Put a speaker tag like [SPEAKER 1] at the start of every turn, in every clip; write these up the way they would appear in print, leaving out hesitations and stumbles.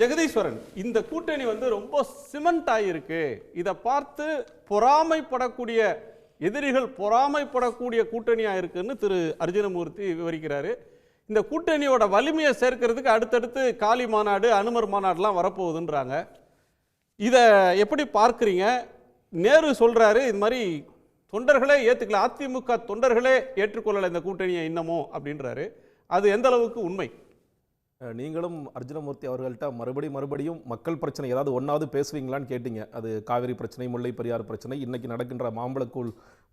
[SPEAKER 1] ஜெகதீஸ்வரன், இந்த கூட்டணி ரொம்ப சிமெண்ட் ஆகியிருக்கு. இதை பார்த்து பொறாமைப்படக்கூடிய எதிரிகள் பொறாமைப்படக்கூடிய கூட்டணியாக இருக்குன்னு திரு அர்ஜுனமூர்த்தி விவரிக்கிறாரு. இந்த கூட்டணியோட வலிமையை சேர்க்கிறதுக்கு அடுத்தடுத்து காளி மாநாடு, அனுமர் மாநாடுலாம் வரப்போகுதுன்றாங்க. இதை எப்படி பார்க்குறீங்க? நேரு சொல்கிறாரு, இது மாதிரி தொண்டர்களே ஏற்றுக்கல, அதிமுக தொண்டர்களே ஏற்றுக்கொள்ளலை இந்த கூட்டணியை இன்னமும் அப்படின்றாரு. அது எந்த அளவுக்கு உண்மை?
[SPEAKER 2] நீங்களும் அர்ஜுனமூர்த்தி அவர்கள்ட்ட மறுபடியும் மக்கள் பிரச்சனை ஏதாவது ஒன்றாவது பேசுவீங்களான்னு கேட்டீங்க. அது காவிரி பிரச்சனை, முல்லை பெரியார் பிரச்சனை, இன்றைக்கி நடக்கின்ற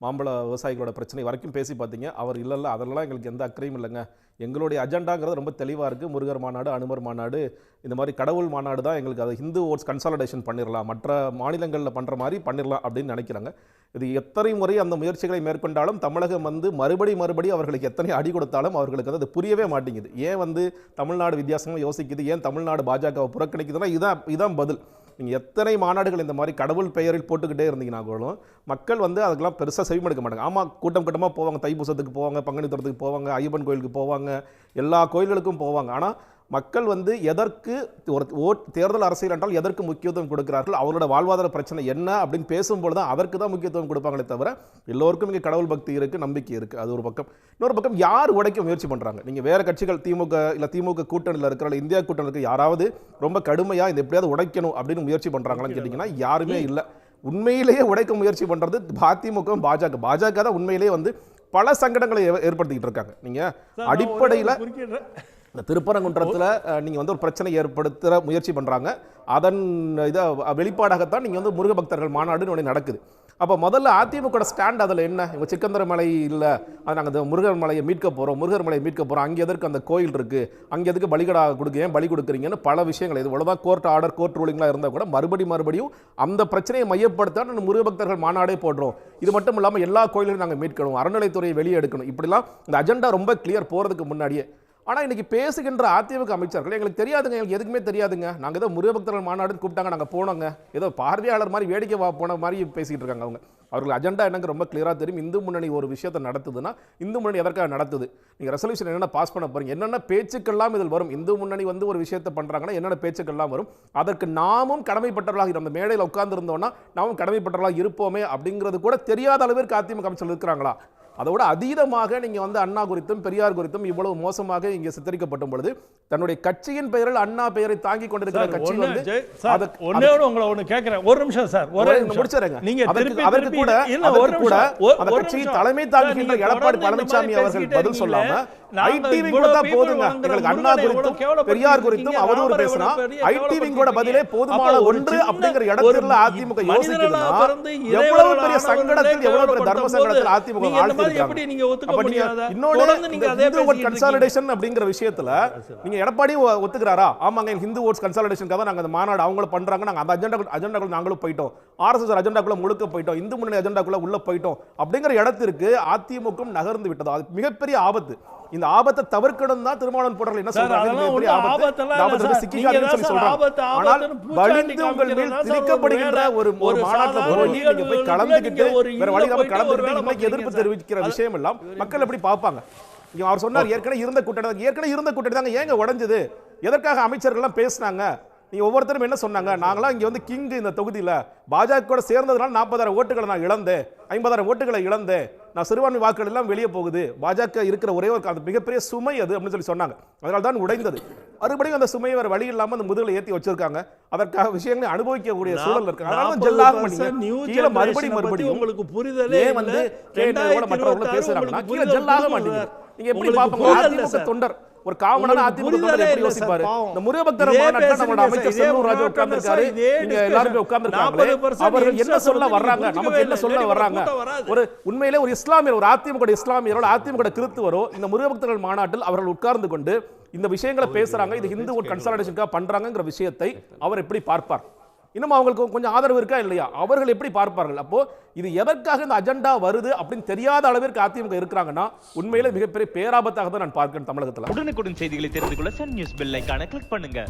[SPEAKER 2] மாம்பழ விவசாயிகளோட பிரச்சனை வரைக்கும் பேசி பார்த்தீங்க. அவர் இல்லை அதெல்லாம் எங்களுக்கு எந்த அக்கறையும் இல்லைங்க, எங்களுடைய அஜெண்டாங்கிறது ரொம்ப தெளிவாக இருக்குது. முருகர் மாநாடு, அனுமர் மாநாடு, இந்த மாதிரி கடவுள் மாநாடு தான் எங்களுக்கு. அதை ஹிந்து ஓட்ஸ் கன்சாலிடேஷன் பண்ணிடலாம், மற்ற மாநிலங்களில் பண்ணுற மாதிரி பண்ணிடலாம் அப்படின்னு நினைக்கிறாங்க. இது எத்தனை முறை அந்த முயற்சிகளை மேற்கொண்டாலும் தமிழகம் மறுபடி அவர்களுக்கு எத்தனை அடி கொடுத்தாலும் அவர்களுக்கு அது புரியவே மாட்டேங்குது. ஏன் தமிழ்நாடு வித்தியாசமாக யோசிக்குது, ஏன் தமிழ்நாடு பாஜகவை புறக்கணிக்குதுன்னா இதான் பதில். நீங்கள் எத்தனை மாநாடுகள் இந்த மாதிரி கடவுள் பெயரில் போட்டுக்கிட்டே இருந்தீங்கன்னா கூட மக்கள் அதுக்கெல்லாம் பெருசாக செவிமடுக்க மாட்டாங்க. ஆமாம், கூட்டமாக போவாங்க, தைப்பூசத்துக்கு போவாங்க, பங்குனி உத்திரத்துக்கு போவாங்க, ஐயப்பன் கோயிலுக்கு போவாங்க, எல்லா கோயில்களுக்கும் போவாங்க. ஆனால் மக்கள் எதற்கு ஒரு தேர்தல் அரசியல் என்றால் எதற்கு முக்கியத்துவம் கொடுக்கிறார்கள், அவரோட வாழ்வாதார பிரச்சனை என்ன அப்படின்னு பேசும்போது தான் அதற்கு தான் முக்கியத்துவம் கொடுப்பாங்களே தவிர எல்லோருக்கும் இங்கே கடவுள் பக்தி இருக்குது, நம்பிக்கை இருக்குது. அது ஒரு பக்கம். இன்னொரு பக்கம் யார் உடைக்க முயற்சி பண்ணுறாங்க? நீங்கள் வேறு கட்சிகள் திமுக கூட்டணியில் இருக்கிற, இந்தியா கூட்டணியில் இருக்கிற யாராவது ரொம்ப கடுமையாக இந்த எப்படியாவது உடைக்கணும் அப்படின்னு முயற்சி பண்ணுறாங்களான்னு கேட்டிங்கன்னா யாருமே இல்லை. உண்மையிலேயே உடைக்க முயற்சி பண்ணுறது அதிமுக, பாஜக தான் உண்மையிலேயே பல சங்கடங்களை ஏற்படுத்திக்கிட்டு இருக்காங்க. நீங்கள் அடிப்படையில் இந்த திருப்பரங்குன்றத்தில் நீங்கள் ஒரு பிரச்சனை ஏற்படுத்துகிற முயற்சி பண்ணுறாங்க. அதன் வெளிப்பாடாகத்தான் நீங்கள் முருக பக்தர்கள் மாநாடுன்னு ஒன்று நடக்குது. அப்போ முதல்ல அதிமுக ஸ்டாண்ட் அதில் என்ன? இவங்க சிக்கந்தர மலை இல்லை, அது நாங்கள் முருகர் மலையை மீட்க போகிறோம், அங்கே எதற்கு அந்த கோயில் இருக்குது, அங்கே எதுக்கு பலிகடா ஏன் பலி கொடுக்குறீங்கன்னு பல விஷயங்கள். இது இவ்வளோதான் கோர்ட் ரூலிங்லாம் இருந்தால் கூட மறுபடியும் அந்த பிரச்சனையை மையப்படுத்த நாங்கள் முருக பக்தர்கள் மாநாடே போடுறோம். இது மட்டும் இல்லாமல் எல்லா கோயிலையும் நாங்கள் மீட்கணும், அறநிலைத்துறையை வெளியே எடுக்கணும், இப்படிலாம் இந்த அஜெண்டா ரொம்ப கிளியர் போகிறதுக்கு முன்னாடியே. ஆனால் இன்றைக்கி பேசுகின்ற அதிமுக அமைச்சர்கள் எங்களுக்கு தெரியாதுங்க, எங்களுக்கு எதுக்குமே தெரியாதுங்க, நாங்கள் ஏதோ முருகபக்தர்கள் மாநாடுன்னு கூப்பிட்டாங்க, நாங்கள் போனோங்க, ஏதோ பார்வையாளர் மாதிரி வேடிக்கை போன மாதிரி பேசிகிட்டு இருக்காங்க. அவர்கள் அஜெண்டா என்னங்க ரொம்ப கிளியராக தெரியும். இந்து முன்னணி ஒரு விஷயத்தை நடத்துதுன்னா இந்து முன்னணி எதற்காக நடத்துது, நீங்கள் ரெசல்யூஷன் என்னென்ன பாஸ் பண்ண போகிறீங்க, என்னென்ன பேச்சுக்கெல்லாம் இதில் வரும். இந்து முன்னணி ஒரு விஷயத்தை பண்ணுறாங்கன்னா என்னென்ன பேச்சுக்கெல்லாம் வரும், அதற்கு நாமும் கடமைப்பட்டவர்களாக அந்த மேடையில் உட்கார்ந்துருந்தோம்னா நாமும் கடமைப்பட்டவர்களாக இருப்போமே அப்படிங்கிறது கூட தெரியாத அளவிற்கு அதிமுக அமைச்சர்கள் இருக்கிறாங்களா? அதோட அதீதமாக நீங்கள் அண்ணா குறித்தும் பெரியார் குறித்தும் இவ்வளவு மோசமாக இங்கே சித்தரிக்கப்படும் பொழுது தன்னுடைய கட்சியின் பெயரில் அண்ணா பெயரை தாங்கி கொண்டிருக்கிற கட்சி
[SPEAKER 3] உங்களை கேட்கிறேன், ஒரு நிமிஷம் சார்,
[SPEAKER 2] முடிச்சிருங்க. அதற்கு கூட அந்த கட்சியின் தலைமை தாங்குகின்ற எடப்பாடி பழனிசாமி அவர்கள் பதில் சொல்லாம ஐடிவி கூட தான் போதுங்க, எங்களுக்கு அண்ணா குறித்தும் பெரியார் குறித்தும் அவதூறு பேசினா ஐடிவி கூட பதிலே போதுமான ஒன்று அப்படிங்கிற இடத்துல அதிமுக யோசிக்குதுன்னா எவ்வளவு பெரிய சங்கடத்தில், எவ்வளவு பெரிய தர்ம சங்கடத்தில் அதிமுக எடப்பாடி ஒத்துக்கிறாரா? ஆமாங்க, ஹிந்து ஓட்ஸ் கன்சாலிடேஷனுக்காக நாங்க அந்த மாநாடு அவங்கள பண்றாங்க, நாங்க அந்த அஜெண்டாக்குள்ள நாங்களும் போயிட்டோம், ஆர்எஸ்எஸ் அஜெண்டாக்குள்ள முழுக்க போயிட்டோம், இந்து முன்னணி அஜெண்டாக்குள்ள உள்ள போயிட்டோம் அப்படிங்கிற இடத்திற்கு அதிமுக நகர்ந்து விட்டது. அது மிகப்பெரிய ஆபத்து. இந்த ஆபத்தை தவிர்க்கணும் தான் திருமாவளவன் போடுறது என்ன சொல்றாங்க, ஒரு மாநாட்டில் போய் கலந்துக்கிட்டு வேற வழியில்லாம கலந்துக்கிட்டு இன்னைக்கு எதிர்ப்பு தெரிவிக்கிற விஷயம் எல்லாம் மக்கள் எப்படி பார்ப்பாங்க? அவர் சொன்னார் ஏற்கனவே இருந்த கூட்டணி தாங்க ஏங்க உடைஞ்சது, எதற்காக அமைச்சர்கள்லாம் பேசினாங்க? நீங்க ஒவ்வொருத்தரும் என்ன சொன்னாங்க, நாங்களாம் இங்க கிங் இந்த தொகுதியில பாஜக கூட சேர்ந்ததுனால 40,000 ஓட்டுகளை நான் இழந்தேன், 50,000 ஓட்டுகளை இழந்தேன், நான் சிறுபான்மை வாக்குகள் எல்லாம் வெளியே போகுது, பாஜக இருக்கிற ஒரே ஒரு மிகப்பெரிய சுமை அது அப்படின்னு சொன்னாங்க. அதனால தான் உடைந்தது. மறுபடியும் அந்த சுமையை வேற வழி இல்லாம அந்த முதுகுல ஏற்றி வச்சிருக்காங்க. அதற்காக விஷயங்களை அனுபவிக்கக்கூடிய சூழல் இருக்கு. அதனால ஜெல்லாக கீழே மறுபடியும் உங்களுக்கு புரிதலே மற்றவர்கள் பேசுறாங்கன்னா கீழே ஜெல்லாக மாட்டேங்குது. நீங்க எப்படி பாப்பீங்க? அதிமுக தொண்டர் ஒரு காமனான அதிமுக தொண்டர் எப்படி யோசிப்பாரு? இந்த முருகபக்தர் மாநாட்டில் நம்மளோட அமைச்சர் செல்லூர் ராஜு உட்கார்ந்திருக்காரு, நீங்க எல்லாரும் உட்கார்ந்திருக்காங்களே, அவர்கள் என்ன சொல்ல வர்றாங்க, நமக்கு என்ன சொல்ல வர்றாங்க? ஒரு உண்மையிலே ஒரு இஸ்லாமியர், ஒரு அதிமுக இஸ்லாமியரோட அதிமுக கிறிஸ்துவரோ இந்த முருகபக்தர்கள் மாநாட்டில் அவர்கள் உட்கார்ந்து கொண்டு இந்த விஷயங்களை பேசுறாங்க, இது ஹிந்து ஒரு கன்சாலிடேஷனுக்காக பண்றாங்கிற விஷயத்தை அவர் எப்படி பார்ப்பார்? இன்னும் அவங்களுக்கு கொஞ்சம் ஆதரவு இருக்கா இல்லையா? அவர்கள் எப்படி பார்ப்பார்கள்? அப்போ இது எதற்காக இந்த அஜெண்டா வருது அப்படின்னு தெரியாத அளவிற்கு அதிமுக இருக்கிறாங்கன்னா உண்மையிலே மிகப்பெரிய பேராபத்தாக தான் நான் பார்க்கிறேன் தமிழகத்தில்.
[SPEAKER 4] உடனுக்குடன் செய்திகளை தெரிந்து கொள்ள சன் நியூஸ் பெல் ஐகானை கிளிக் பண்ணுங்க.